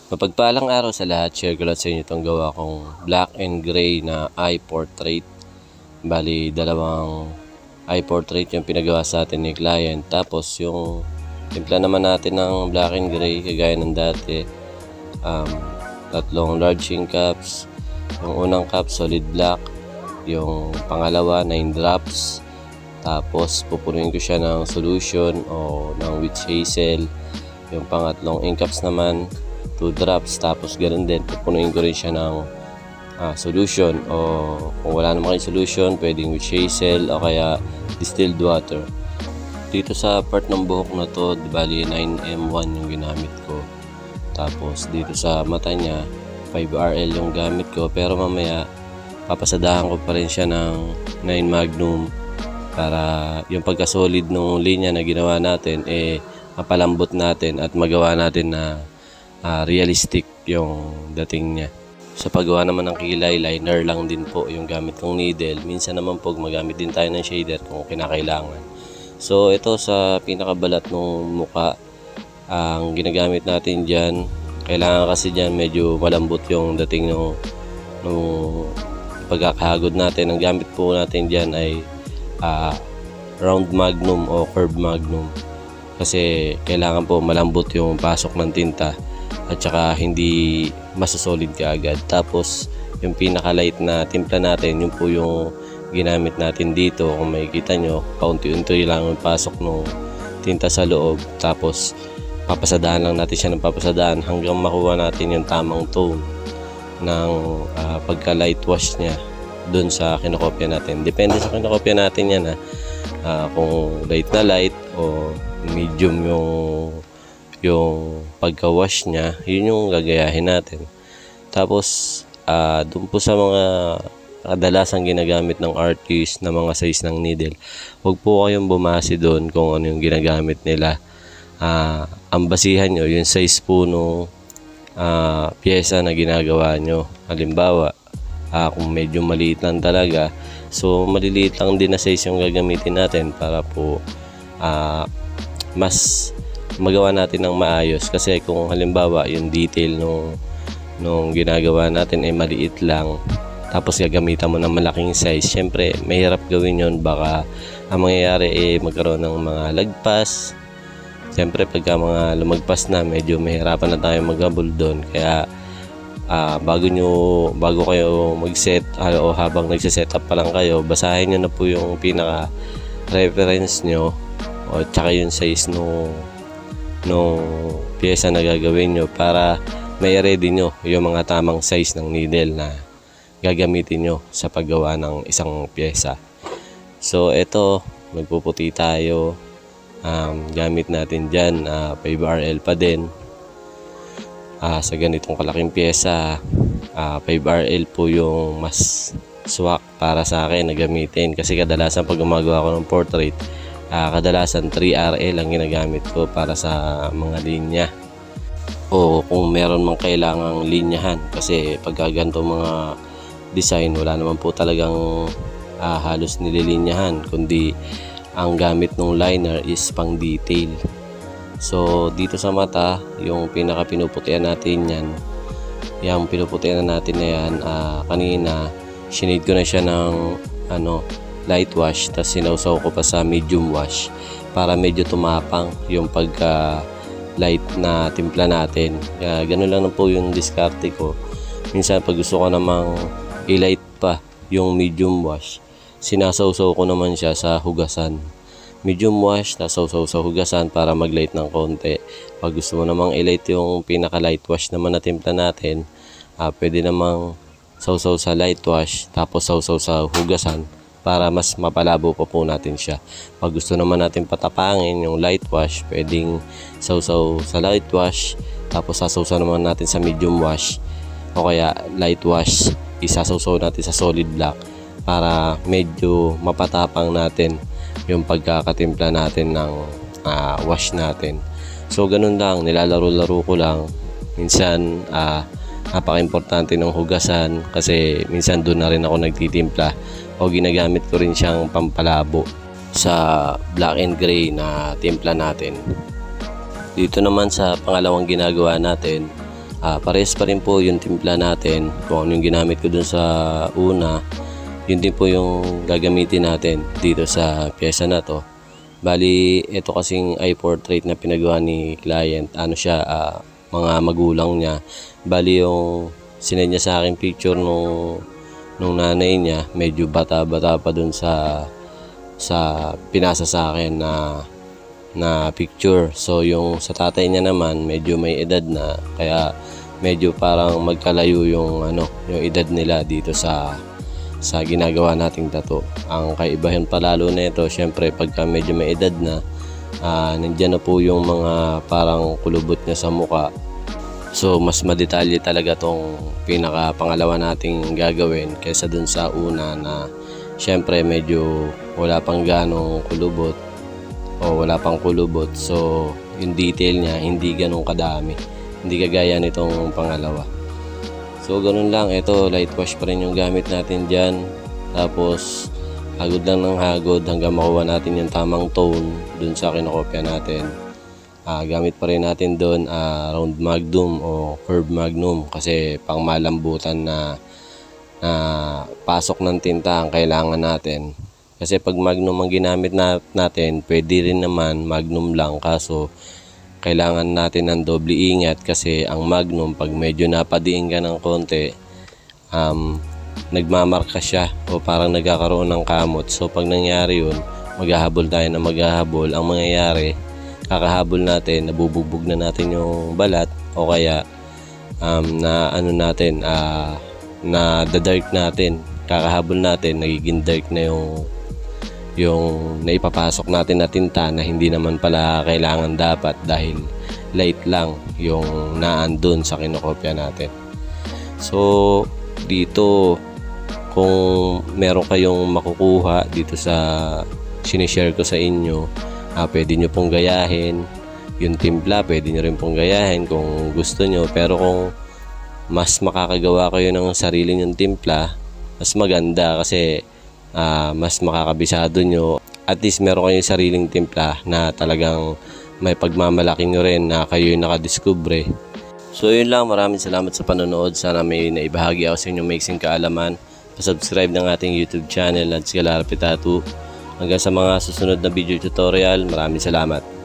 Mapagpalang araw sa lahat, share ko lang sa inyo itong gawa kong black and gray na eye portrait. Bali, dalawang eye portrait yung pinagawa sa atin ni client. Tapos yung timpla naman natin ng black and gray, kagaya ng dati. Tatlong large ink caps. Yung unang cap, solid black. Yung pangalawa, 9 drops. Tapos pupunuin ko siya ng solution o ng witch hazel. Yung pangatlong ink caps naman, 2 drops, tapos ganoon din pupunuin ko rin siya ng solution, o kung wala naman kayong solution pwedeng witch hazel o kaya distilled water. Dito sa part ng buhok na to, bali 9M1 yung ginamit ko. Tapos dito sa mata niya 5RL yung gamit ko, pero mamaya papasadahan ko pa rin siya ng 9 Magnum para yung pagka-solid nung linya na ginawa natin mapalambot natin at magawa natin na realistic yung dating niya. Sa paggawa naman ng kilay, liner lang din po yung gamit kong needle. Minsan naman po magamit din tayo ng shader kung kinakailangan. So ito sa pinakabalat ng muka, ang ginagamit natin dyan, kailangan kasi dyan medyo malambot yung dating nung pagkakahagod natin. Ang gamit po natin dyan ay round magnum o curved magnum, kasi kailangan po malambot yung pasok ng tinta at saka hindi masasolid ka agad. Tapos yung pinaka light na timpla natin, yun po yung ginamit natin dito. Kung makikita nyo, paunti-unti lang yung pasok ng tinta sa loob. Tapos papasadaan lang natin siya ng papasadaan hanggang makuha natin yung tamang tone ng pagka light wash nya dun sa kinokopya natin. Depende sa kinokopya natin yan kung light na light o medium yung pagka-wash niya, yun yung gagayahin natin. Tapos doon po sa mga kadalasang ginagamit ng artist na mga size ng needle, huwag po kayong bumase doon kung ano yung ginagamit nila. Ang basihan nyo yung size po nung pyesa na ginagawa nyo. Halimbawa, kung medyo maliit lang talaga, so maliliit lang din na size yung gagamitin natin para po mas magawa natin ng maayos. Kasi kung halimbawa yung detail nung ginagawa natin ay maliit lang, tapos gagamitan mo ng malaking size, syempre mahirap gawin yon. Baka ang mangyayari magkaroon ng mga lagpas. Syempre pagka mga lumagpas na, medyo mahirapan na tayo maghabol doon. Kaya bago kayo mag-set o habang nagse-set up pa lang kayo, basahin nyo na po yung pinaka reference nyo o tsaka yung size nung pyesa na gagawin nyo, para may ready nyo yung mga tamang size ng needle na gagamitin nyo sa paggawa ng isang pyesa. So ito, magpuputi tayo. Gamit natin dyan 5RL pa din. Sa ganitong kalaking pyesa, 5RL po yung mas swak para sa akin na gamitin, kasi kadalasan pag gumagawa ko ng portrait, kadalasan 3RL ang ginagamit ko para sa mga linya, o kung meron mang kailangang linyahan. Kasi pagka ganito mga design, wala naman po talagang halos nililinyahan, kundi ang gamit ng liner is pang detail. So dito sa mata, yung pinaka pinuputian natin yan, yung pinuputian natin na yan, kanina sinade ko na siya ng light wash, tapos sinawsaw ko pa sa medium wash para medyo tumapang yung pagka light na timpla natin. Ganun lang po yung diskarte ko. Minsan pag gusto ko namang i-light pa yung medium wash, sinasawsaw ko naman siya sa hugasan. Medium wash, nasawsaw sa hugasan para mag-light ng konti. Pag gusto mo namang i-light yung pinaka light wash naman na timpla natin, pwede namang sawsaw sa light wash tapos sawsaw sa hugasan para mas mapalabo pa po natin siya. Pag gusto naman natin patapangin yung light wash, pwedeng sawsaw sa light wash tapos sasawsaw naman natin sa medium wash, o kaya light wash isasawsaw natin sa solid black para medyo mapatapang natin yung pagkakatimpla natin ng wash natin. So ganun lang, nilalaro-laro ko lang. Minsan napaka-importante ng hugasan, kasi minsan doon na rin ako nagtitimpla o ginagamit ko rin siyang pampalabo sa black and gray na timpla natin. Dito naman sa pangalawang ginagawa natin, Parehas pa rin po yung timpla natin. Kung ano yung ginamit ko dun sa una, yun din po yung gagamitin natin dito sa pyesa na to. Bali, ito kasing eye portrait na pinagawa ni client, ano siya, mga magulang niya. Bali, yung sinend niya sa akin picture nung nanay niya, medyo bata-bata pa dun sa pinasa sa akin na picture. So yung sa tatay niya naman medyo may edad na, kaya medyo parang magkalayo yung yung edad nila dito sa ginagawa nating tattoo. Ang kaibahan pa lalo na ito, syempre pagka medyo may edad na, nandiyan na po yung mga parang kulubot niya sa muka. So mas madetalye talaga tong pinaka pangalawa nating gagawin kaysa dun sa una na syempre medyo wala pang ganong kulubot o wala pang kulubot. So yung detail niya hindi ganong kadami, hindi kagaya nitong pangalawa. So ganun lang, ito light wash pa rin yung gamit natin dyan, tapos hagod lang ng hagod hanggang makuha natin yung tamang tone dun sa kinokopya natin. Gamit pa rin natin doon round magnum o curve magnum kasi pang malambutan na pasok ng tinta ang kailangan natin. Kasi pag magnum ang ginamit natin, pwede rin naman magnum lang, kaso kailangan natin ng doble ingat kasi ang magnum pag medyo napadiin ka ng konti, nagmamarka siya o parang nagkakaroon ng kamot. So pag nangyari yun, maghahabol tayo na maghahabol. Ang mangyayari, kakahabol natin, nabubugbog na natin yung balat o kaya na dark natin. Kakahabol natin, nagiging dark na yung naipapasok natin na tinta na hindi naman pala kailangan dapat dahil light lang yung naandun sa kinokopya natin. So dito, kung meron kayong makukuha dito sa sinishare ko sa inyo, pwede nyo pong gayahin yung timpla, pwede nyo rin pong gayahin kung gusto nyo. Pero kung mas makakagawa kayo ng sarili nyong timpla, mas maganda kasi mas makakabisado nyo. At least meron kayong sariling timpla na talagang may pagmamalaki nyo rin na kayo yung nakadiskubre. So yun lang, maraming salamat sa panonood. Sana may naibahagi ako sa inyong maiksing kaalaman. Pa-subscribe ng ating YouTube channel at Galarapit Tattoo. Hanggang sa mga susunod na video tutorial, maraming salamat.